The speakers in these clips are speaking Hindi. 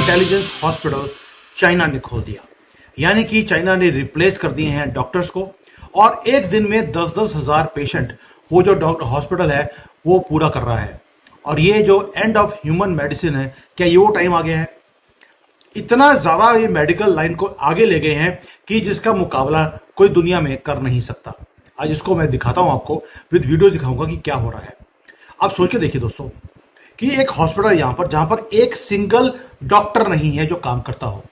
इंटेलिजेंस हॉस्पिटल चाइना ने खोल दिया। यानी कि चाइना ने रिप्लेस कर दिए हैं डॉक्टर्स को, और एक दिन में 10-10 हजार पेशेंट वो जो हॉस्पिटल है वो पूरा कर रहा है। और ये जो एंड ऑफ ह्यूमन मेडिसिन है, क्या ये वो टाइम आ गया है? इतना ज्यादा ये मेडिकल लाइन को आगे ले गए हैं कि जिसका मुकाबला कोई दुनिया में कर नहीं सकता। आज इसको मैं दिखाता हूं आपको, विद वीडियो दिखाऊंगा कि क्या हो रहा है। आप सोच के देखिए दोस्तों कि एक हॉस्पिटल यहां पर, जहां पर एक सिंगल डॉक्टर नहीं है जो काम करता हो,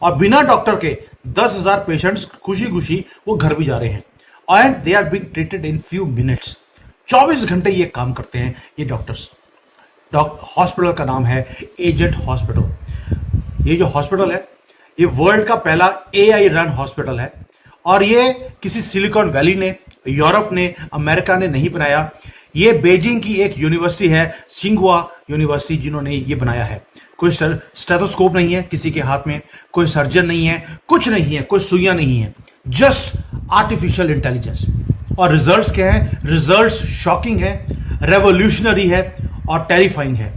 और बिना डॉक्टर के 10,000 पेशेंट्स खुशी खुशी वो घर भी जा रहे हैं and they are being treated in few minutes. 24 घंटे ये काम करते हैं ये डॉक्टर्स। हॉस्पिटल का नाम है एजेंट हॉस्पिटल। ये जो हॉस्पिटल है ये वर्ल्ड का पहला AI रन हॉस्पिटल है, और ये किसी सिलिकॉन वैली ने, यूरोप ने, अमेरिका ने नहीं बनाया। ये बीजिंग की एक यूनिवर्सिटी है, सिंघुआ यूनिवर्सिटी, जिन्होंने ये बनाया है। कोई स्टेथोस्कोप नहीं है किसी के हाथ में, कोई सर्जन नहीं है, कुछ नहीं है, कोई सुइयां नहीं है, जस्ट आर्टिफिशियल इंटेलिजेंस। और रिजल्ट्स क्या है? रिजल्ट्स शॉकिंग है, रेवोल्यूशनरी है और टेरिफाइंग है।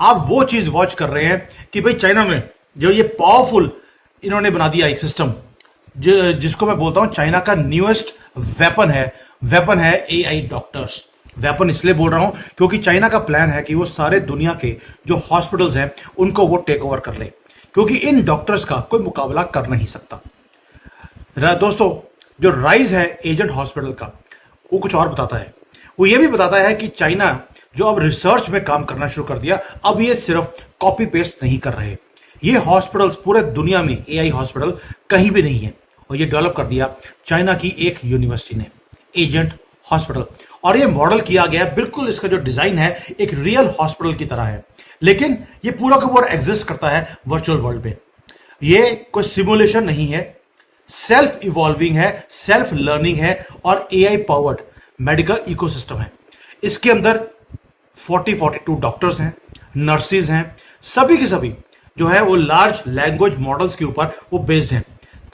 आप वो चीज वॉच कर रहे हैं कि भाई चाइना में जो ये पावरफुल इन्होंने बना दिया एक सिस्टम, जिसको मैं बोलता हूं चाइना का न्यूएस्ट वेपन है AI डॉक्टर्स। वेपन इसलिए बोल रहा हूं क्योंकि चाइना का प्लान है कि वो सारे दुनिया के जो हॉस्पिटल्स हैं उनको वो टेक ओवर कर ले, क्योंकि इन डॉक्टर्स का कोई मुकाबला कर नहीं सकता। दोस्तों, जो राइज है एजेंट हॉस्पिटल का, वो कुछ और बताता है। वो ये भी बताता है कि चाइना जो अब रिसर्च में काम करना शुरू कर दिया, अब ये सिर्फ कॉपी पेस्ट नहीं कर रहे। ये हॉस्पिटल्स पूरे दुनिया में AI हॉस्पिटल कहीं भी नहीं है, और ये डेवलप कर दिया चाइना की एक यूनिवर्सिटी ने, एजेंट हॉस्पिटल। और ये मॉडल किया गया, बिल्कुल इसका जो डिजाइन है एक रियल हॉस्पिटल की तरह है, लेकिन ये पूरा का पूरा एग्जिस्ट करता है वर्चुअल वर्ल्ड में। ये कोई सिमुलेशन नहीं है, सेल्फ इवॉल्विंग है, सेल्फ लर्निंग है, और AI पावर्ड मेडिकल इकोसिस्टम है। इसके अंदर 42 डॉक्टर्स हैं, नर्सिस हैं, सभी के सभी जो है वो लार्ज लैंग्वेज मॉडल्स के ऊपर वो बेस्ड हैं।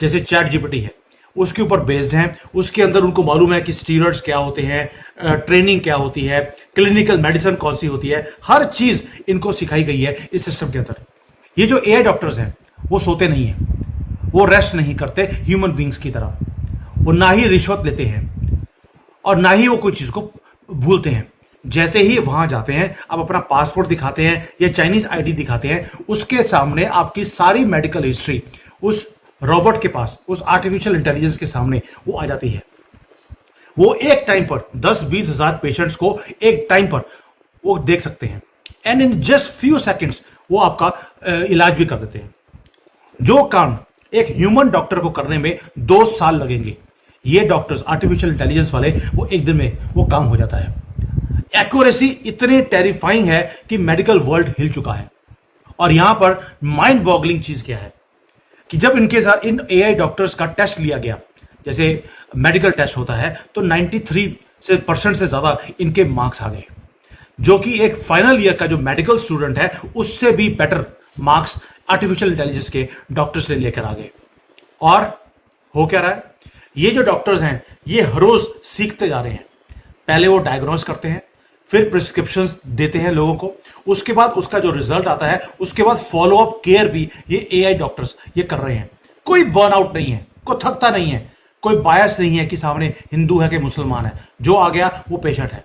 जैसे ChatGPT है उसके ऊपर बेस्ड हैं। उसके अंदर उनको मालूम है कि स्टीरॉइड्स क्या होते हैं, ट्रेनिंग क्या होती है, क्लिनिकल मेडिसिन कौन सी होती है, हर चीज इनको सिखाई गई है इस सिस्टम के अंदर। ये जो AI डॉक्टर्स हैं वो सोते नहीं हैं, वो रेस्ट नहीं करते ह्यूमन बींग्स की तरह, वो ना ही रिश्वत लेते हैं और ना ही वो कोई चीज को भूलते हैं। जैसे ही वहां जाते हैं, आप अपना पासपोर्ट दिखाते हैं या चाइनीज ID दिखाते हैं, उसके सामने आपकी सारी मेडिकल हिस्ट्री उस रोबोट के पास, उस आर्टिफिशियल इंटेलिजेंस के सामने वो आ जाती है। वो एक टाइम पर 10-20 हजार पेशेंट्स को एक टाइम पर वो देख सकते हैं, and in just few seconds वो आपका इलाज भी कर देते हैं। जो काम एक ह्यूमन डॉक्टर को करने में 2 साल लगेंगे, ये डॉक्टर्स आर्टिफिशियल इंटेलिजेंस वाले वो एक दिन में वो काम हो जाता है। एक्यूरेसी इतनी टेरिफाइंग है कि मेडिकल वर्ल्ड हिल चुका है। और यहां पर माइंड बॉगलिंग चीज क्या है कि जब इनके साथ इन AI डॉक्टर्स का टेस्ट लिया गया, जैसे मेडिकल टेस्ट होता है, तो 93% से ज्यादा इनके मार्क्स आ गए, जो कि एक फाइनल ईयर का जो मेडिकल स्टूडेंट है उससे भी बेटर मार्क्स आर्टिफिशियल इंटेलिजेंस के डॉक्टर्स ने लेकर आ गए। और हो क्या रहा है, ये जो डॉक्टर्स हैं ये हर रोज सीखते जा रहे हैं। पहले वो डायग्नोस करते हैं, फिर प्रिस्क्रिप्शंस देते हैं लोगों को, उसके बाद उसका जो रिजल्ट आता है, उसके बाद फॉलो अप केयर भी ये AI डॉक्टर्स ये कर रहे हैं। कोई बर्नआउट नहीं है, कोई थकता नहीं है, कोई बायस नहीं है कि सामने हिंदू है कि मुसलमान है, जो आ गया वो पेशेंट है।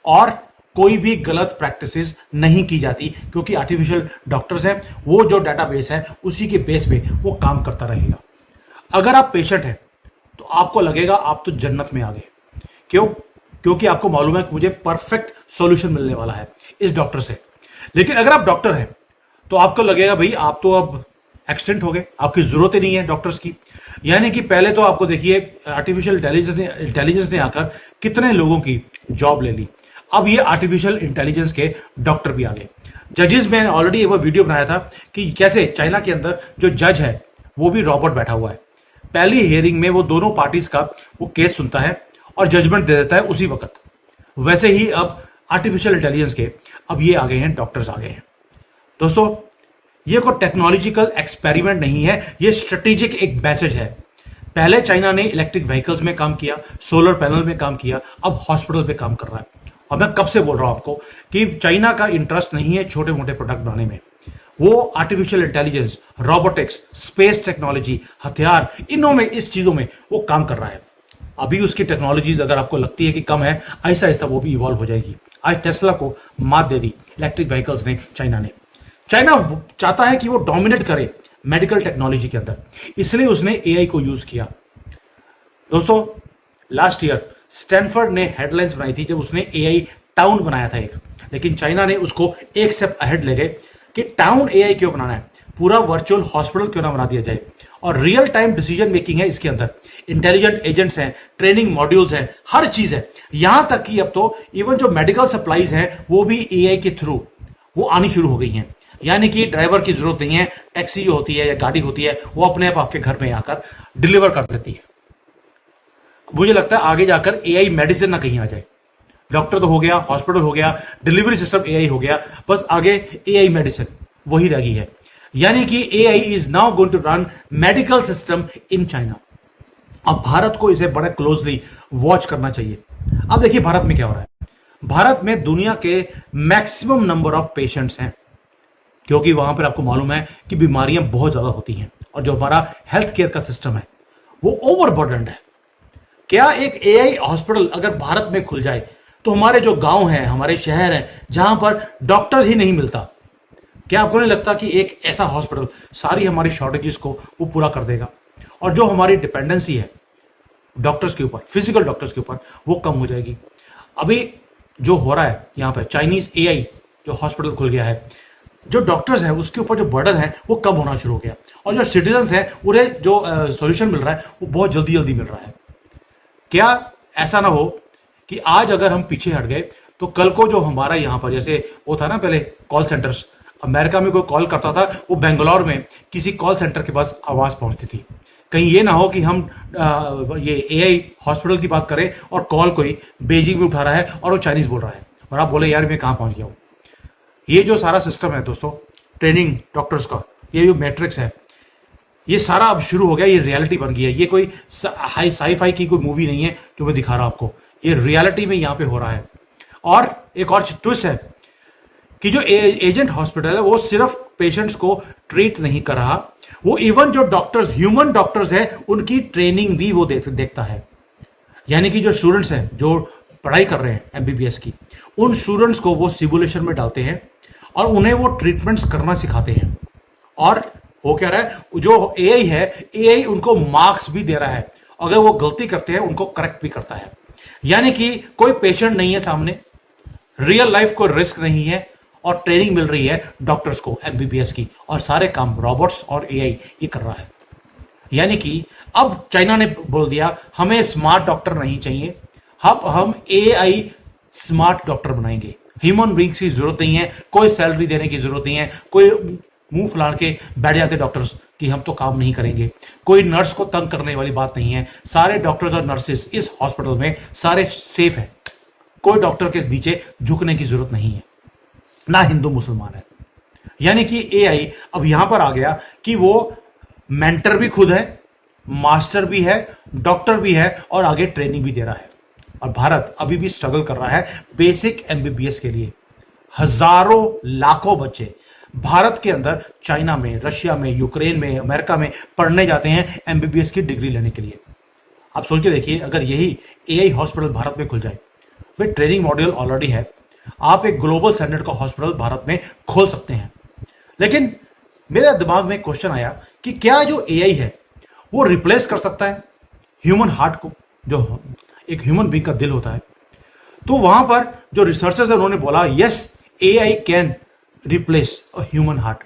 और कोई भी गलत प्रैक्टिसेस नहीं की जाती, क्योंकि आर्टिफिशियल डॉक्टर्स हैं, वो जो डाटाबेस है उसी के बेस पे वो काम करता रहेगा। अगर आप पेशेंट हैं तो आपको लगेगा आप तो जन्नत में आ गए। क्यों? क्योंकि आपको मालूम है कि मुझे परफेक्ट सॉल्यूशन मिलने वाला है इस डॉक्टर से। लेकिन अगर आप डॉक्टर हैं तो आपको लगेगा भाई आप तो अब एक्सटेंट हो गए, आपकी जरूरत ही नहीं है डॉक्टर्स की। यानी कि पहले तो आपको देखिए आर्टिफिशियल इंटेलिजेंस ने आकर कितने लोगों की जॉब ले ली, अब ये आर्टिफिशियल इंटेलिजेंस के डॉक्टर भी आ गए। जजेस में ऑलरेडी एक वीडियो बनाया था कि कैसे चाइना के अंदर जो जज है वो भी रोबोट बैठा हुआ है। पहली हियरिंग में वो दोनों पार्टीज का वो केस सुनता है और जजमेंट दे देता है उसी वक्त। वैसे ही अब आर्टिफिशियल इंटेलिजेंस के अब ये आ गए हैं, डॉक्टर्स आ गए हैं। दोस्तों, ये कोई टेक्नोलॉजिकल एक्सपेरिमेंट नहीं है, ये स्ट्रेटेजिक एक मैसेज है। पहले चाइना ने इलेक्ट्रिक व्हीकल्स में काम किया, सोलर पैनल में काम किया, अब हॉस्पिटल पे काम कर रहा है। और मैं कब से बोल रहा हूं आपको कि चाइना का इंटरेस्ट नहीं है छोटे मोटे प्रोडक्ट बनाने में, वो artificial intelligence, robotics, space technology, हथियार, इनों में, इस चीजों में वो काम कर रहा है। अभी उसकी टेक्नोलॉजीज अगर आपको लगती है कि कम है, ऐसा ऐसा वो भी इवॉल्व हो जाएगी। आज टेस्ला को मात दे दी इलेक्ट्रिक व्हीकल्स ने, चाइना ने। चाइना चाहता है कि वो डोमिनेट करे मेडिकल टेक्नोलॉजी के अंदर, इसलिए उसने एआई को यूज किया। दोस्तों, लास्ट ईयर स्टैनफोर्ड ने हेडलाइंस बनाई थी जब उसने एआई टाउन बनाया था एक, लेकिन चाइना ने उसको एक स्टेप अहेड ले गए कि टाउन एआई क्यों बनाना है, पूरा वर्चुअल हॉस्पिटल क्यों ना बना दिया जाए। और रियल टाइम डिसीजन मेकिंग है इसके अंदर, इंटेलिजेंट एजेंट्स हैं, ट्रेनिंग मॉड्यूल्स हैं, हर चीज है। यहां तक कि अब तो इवन जो मेडिकल सप्लाईज हैं वो भी एआई के थ्रू वो आनी शुरू हो गई हैं। यानी कि ड्राइवर की जरूरत नहीं है, टैक्सी जो होती है या गाड़ी होती है वो अपने आप आपके घर में आकर डिलीवर कर देती है। मुझे लगता है आगे जाकर एआई मेडिसिन ना कहीं आ जाए। डॉक्टर तो हो गया, हॉस्पिटल हो गया, डिलीवरी सिस्टम एआई हो गया, बस आगे एआई मेडिसिन वही रह गई है। यानी कि AI is now going to run medical system in China. अब भारत को इसे बड़े क्लोजली वॉच करना चाहिए। अब देखिए भारत में क्या हो रहा है। भारत में दुनिया के मैक्सिमम नंबर ऑफ पेशेंट्स हैं, क्योंकि वहां पर आपको मालूम है कि बीमारियां बहुत ज्यादा होती हैं और जो हमारा हेल्थ केयर का सिस्टम है वो ओवरबर्डन्ड है। क्या एक एआई हॉस्पिटल अगर भारत में खुल जाए तो हमारे जो गांव हैं, हमारे शहर हैं, जहां पर डॉक्टर ही नहीं मिलता, क्या आपको नहीं लगता कि एक ऐसा हॉस्पिटल सारी हमारी शॉर्टेजेस को वो पूरा कर देगा और जो हमारी डिपेंडेंसी है डॉक्टर्स के ऊपर, फिजिकल डॉक्टर्स के ऊपर, वो कम हो जाएगी। अभी जो हो रहा है यहाँ पर चाइनीज एआई जो हॉस्पिटल खुल गया है, जो डॉक्टर्स हैं उसके ऊपर जो बर्डन है वो कम होना शुरू हो गया और जो सिटीजन हैं उन्हें जो सॉल्यूशन मिल रहा है वो बहुत जल्दी जल्दी मिल रहा है। क्या ऐसा ना हो कि आज अगर हम पीछे हट गए तो कल को जो हमारा यहां पर, जैसे वो था ना पहले कॉल सेंटर्स, अमेरिका में कोई कॉल करता था वो बेंगलोर में किसी कॉल सेंटर के पास आवाज पहुंचती थी। कहीं ये ना हो कि हम ये एआई हॉस्पिटल की बात करें और कॉल कोई बेजिंग में उठा रहा है और वो चाइनीज बोल रहा है और आप बोले यार मैं कहां पहुंच गया हूं। ये जो सारा सिस्टम है दोस्तों, ट्रेनिंग डॉक्टर्स का, ये जो मैट्रिक्स है, ये सारा अब शुरू हो गया, ये रियलिटी बन गई है। ये कोई हाई साई-फाई की कोई मूवी नहीं है जो मैं दिखा रहा हूं आपको, ये रियलिटी में यहां पे हो रहा है। और एक और ट्विस्ट है कि जो एजेंट हॉस्पिटल है वो सिर्फ पेशेंट्स को ट्रीट नहीं कर रहा, वो इवन जो डॉक्टर्स, ह्यूमन डॉक्टर्स है, उनकी ट्रेनिंग भी वो देखता है। यानी कि जो स्टूडेंट्स हैं जो पढ़ाई कर रहे हैं एमबीबीएस की, उन स्टूडेंट्स को वो सिमुलेशन में डालते हैं और उन्हें वो ट्रीटमेंट्स करना सिखाते हैं। और वो कह रहा है, जो एआई है, एआई उनको मार्क्स भी दे रहा है, अगर वो गलती करते हैं उनको करेक्ट भी करता है। यानी कि कोई पेशेंट नहीं है सामने, रियल लाइफ को रिस्क नहीं है और ट्रेनिंग मिल रही है डॉक्टर्स को एमबीबीएस की, और सारे काम रोबोट्स और एआई ये कर रहा है। यानी कि अब चाइना ने बोल दिया हमें स्मार्ट डॉक्टर नहीं चाहिए, अब हम एआई स्मार्ट डॉक्टर बनाएंगे। ह्यूमन बींग्स की जरूरत नहीं है, कोई सैलरी देने की जरूरत नहीं है, कोई मुंह फुलाड़ के बैठ जाते डॉक्टर्स कि हम तो काम नहीं करेंगे, कोई नर्स को तंग करने वाली बात नहीं है। सारे डॉक्टर्स और नर्सेस इस हॉस्पिटल में सारे सेफ हैं, कोई डॉक्टर के नीचे झुकने की जरूरत नहीं है, ना हिंदू मुसलमान है। यानी कि एआई अब यहां पर आ गया कि वो मेंटर भी खुद है, मास्टर भी है, डॉक्टर भी है और आगे ट्रेनिंग भी दे रहा है। और भारत अभी भी स्ट्रगल कर रहा है बेसिक एमबीबीएस के लिए। हजारों लाखों बच्चे भारत के अंदर चाइना में, रशिया में, यूक्रेन में, अमेरिका में पढ़ने जाते हैं एमबीबीएस की डिग्री लेने के लिए। आप सोच के देखिए अगर यही एआई हॉस्पिटल भारत में खुल जाए, वे ट्रेनिंग मॉड्यूल ऑलरेडी है, आप एक ग्लोबल स्टैंडर्ड का हॉस्पिटल भारत में खोल सकते हैं। लेकिन मेरे दिमाग में क्वेश्चन आया कि क्या जो एआई है वो रिप्लेस कर सकता है ह्यूमन हार्ट को, जो एक ह्यूमन बीइंग का दिल होता है। तो वहां पर जो रिसर्चर्स है उन्होंने बोला yes, AI can replace a human heart.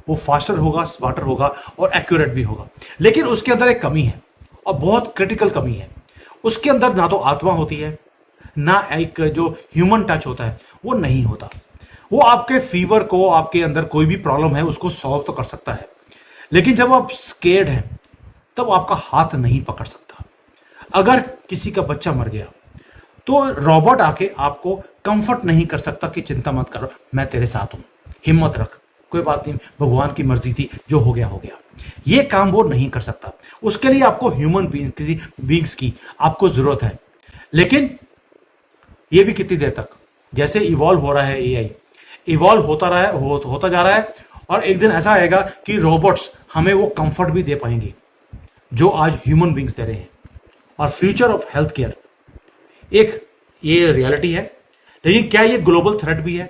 वो फास्टर होगा, स्मार्टर होगा और एक्यूरेट भी होगा। लेकिन उसके अंदर एक कमी है और बहुत क्रिटिकल कमी है। उसके अंदर ना तो आत्मा होती है, ना एक जो ह्यूमन टच होता है वो नहीं होता। वो आपके फीवर को, आपके अंदर कोई भी प्रॉब्लम है उसको सॉल्व तो कर सकता है, लेकिन जब आप स्केर्ड हैं तब आपका हाथ नहीं पकड़ सकता। अगर किसी का बच्चा मर गया तो रोबोट आके आपको कंफर्ट नहीं कर सकता कि चिंता मत करो, मैं तेरे साथ हूं, हिम्मत रख, कोई बात नहीं, भगवान की मर्जी थी, जो हो गया हो गया। ये काम वो नहीं कर सकता। उसके लिए आपको ह्यूमन बीइंग्स की आपको जरूरत है। लेकिन ये भी कितनी देर तक, जैसे इवॉल्व हो रहा है एआई, इवॉल्व होता जा रहा है और एक दिन ऐसा आएगा कि रोबोट्स हमें वो कंफर्ट भी दे पाएंगे जो आज ह्यूमन बींग्स दे रहे हैं। और फ्यूचर ऑफ हेल्थ केयर एक ये रियलिटी है, लेकिन क्या ये ग्लोबल थ्रेट भी है?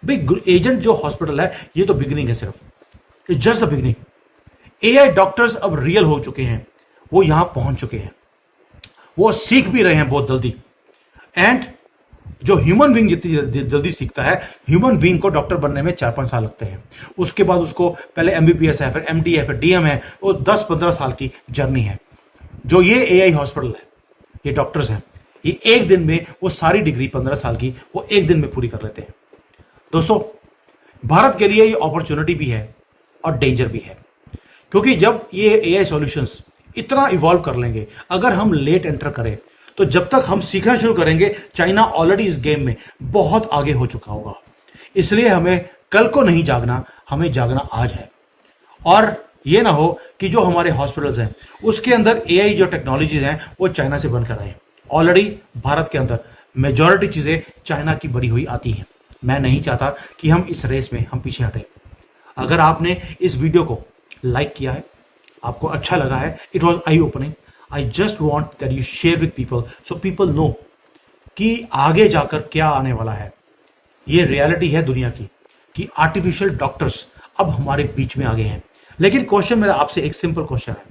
भाई एजेंट जो हॉस्पिटल है ये तो बिगिनिंग है, सिर्फ it's just the beginning. AI doctors अब रियल हो चुके हैं, वो यहां पहुंच चुके हैं, वो सीख भी रहे हैं बहुत जल्दी। एंड जो ह्यूमन बींग जितनी जल्दी सीखता है, ह्यूमन बींग को डॉक्टर बनने में 4-5 साल लगते हैं। उसके बाद उसको पहले एमबीबीएस है, फिर एमडी है, फिर डीएम है, वो 10-15 साल की जर्नी है। जो ये एआई हॉस्पिटल है, ये डॉक्टर्स हैं, ये एक दिन में वो सारी डिग्री 15 साल की वो एक दिन में पूरी कर लेते हैं। दोस्तों, भारत के लिए ये अपॉर्चुनिटी भी है और डेंजर भी है, क्योंकि जब ये एआई सॉल्यूशंस इतना इवॉल्व कर लेंगे, अगर हम लेट एंटर करें तो जब तक हम सीखना शुरू करेंगे, चाइना ऑलरेडी इस गेम में बहुत आगे हो चुका होगा। इसलिए हमें कल को नहीं जागना, हमें जागना आज है। और ये ना हो कि जो हमारे हॉस्पिटल्स हैं उसके अंदर एआई जो टेक्नोलॉजीज हैं वो चाइना से बनकर आए। ऑलरेडी भारत के अंदर मेजॉरिटी चीजें चाइना की बनी हुई आती हैं। मैं नहीं चाहता कि हम इस रेस में हम पीछे हटें। अगर आपने इस वीडियो को लाइक किया है, आपको अच्छा लगा है, it was I opening, I just want that you share with people so people know कि आगे जाकर क्या आने वाला है। ये रियलिटी है दुनिया की कि आर्टिफिशियल डॉक्टर्स अब हमारे बीच में आ गए हैं। लेकिन क्वेश्चन मेरा आपसे एक सिंपल क्वेश्चन है,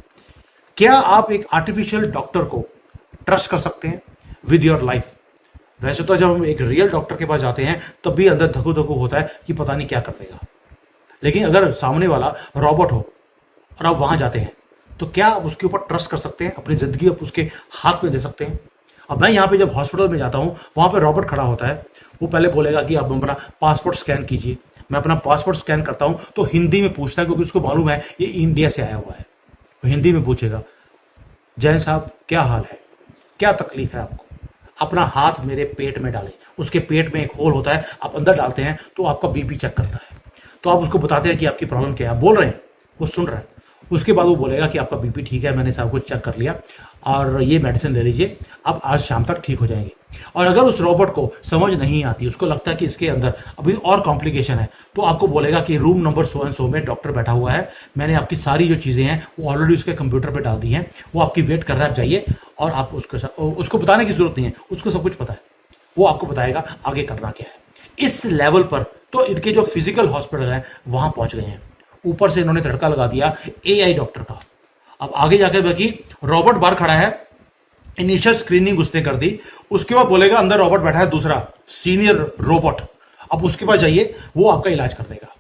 क्या आप एक आर्टिफिशियल डॉक्टर को ट्रस्ट कर सकते हैं विद योर लाइफ? वैसे तो जब हम एक रियल डॉक्टर के पास जाते हैं तब भी अंदर धकू धकू होता है कि पता नहीं क्या कर देगा। लेकिन अगर सामने वाला रॉबोट हो और आप वहां जाते हैं तो क्या आप उसके ऊपर ट्रस्ट कर सकते हैं? अपनी जिंदगी आप उसके हाथ में दे सकते हैं? अब मैं यहाँ पे जब हॉस्पिटल में जाता हूँ, वहां पे रॉबोट खड़ा होता है, वो पहले बोलेगा कि आप अपना पासपोर्ट स्कैन कीजिए। मैं अपना पासपोर्ट स्कैन करता हूँ तो हिंदी में पूछता है, क्योंकि उसको मालूम है ये इंडिया से आया हुआ है। तो हिंदी में पूछेगा, जैन साहब क्या हाल है, क्या तकलीफ है आपको? अपना हाथ मेरे पेट में डालें। उसके पेट में एक होल होता है, आप अंदर डालते हैं तो आपका बीपी चेक करता है। तो आप उसको बताते हैं कि आपकी प्रॉब्लम क्या है, आप बोल रहे हैं, वो सुन रहा है। उसके बाद वो बोलेगा कि आपका बीपी ठीक है, मैंने सब कुछ चेक कर लिया और ये मेडिसिन ले लीजिए, आप आज शाम तक ठीक हो जाएंगे। और अगर उस रोबोट को समझ नहीं आती, उसको लगता है कि इसके अंदर अभी और कॉम्प्लिकेशन है, तो आपको बोलेगा कि room number so and so में डॉक्टर बैठा हुआ है, मैंने आपकी सारी जो चीज़ें हैं वो ऑलरेडी उसके कंप्यूटर पर डाल दी हैं, वो आपकी वेट कर रहा है, आप जाइए। और आप उसको बताने की जरूरत नहीं है, उसको सब कुछ पता है, वो आपको बताएगा आगे करना क्या है। इस लेवल पर तो इनके जो फिजिकल हॉस्पिटल हैं वहां पहुंच गए हैं। ऊपर से इन्होंने तड़का लगा दिया एआई डॉक्टर का। अब आगे जाकर बाकी रोबोट बाहर खड़ा है, इनिशियल स्क्रीनिंग उसने कर दी, उसके बाद बोलेगा अंदर रोबोट बैठा है दूसरा सीनियर रोबोट, अब उसके पास जाइए, वो आपका इलाज कर देगा।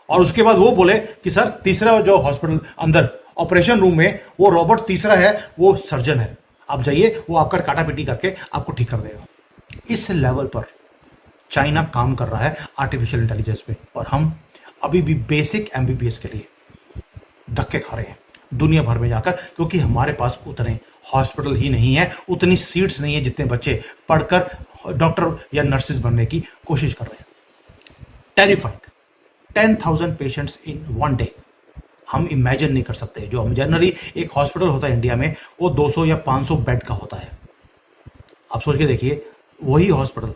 और उसके बाद वो बोले कि सर तीसरा जो हॉस्पिटल अंदर ऑपरेशन रूम में वो रोबोट तीसरा है, वो सर्जन है, आप जाइए, वो आपका काटा पीटी करके आपको ठीक कर देगा। इस लेवल पर चाइना काम कर रहा है आर्टिफिशियल इंटेलिजेंस पे, और हम अभी भी बेसिक एमबीबीएस के लिए धक्के खा रहे हैं दुनिया भर में जाकर, क्योंकि हमारे पास उतने हॉस्पिटल ही नहीं है, उतनी सीट्स नहीं है जितने बच्चे पढ़कर डॉक्टर या नर्सेज बनने की कोशिश कर रहे हैं। Terrifying, 10,000 patients in one day, हम इमेजिन नहीं कर सकते। जो हम जनरली एक हॉस्पिटल होता है इंडिया में वो 200 या 500 बेड का होता है। आप सोच के देखिए, वही हॉस्पिटल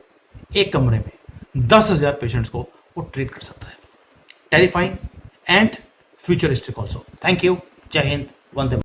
एक कमरे में 10,000 पेशेंट्स को वो ट्रीट कर सकता है। Terrifying and futuristic also. Thank you, जय हिंद, वंदे मातरम।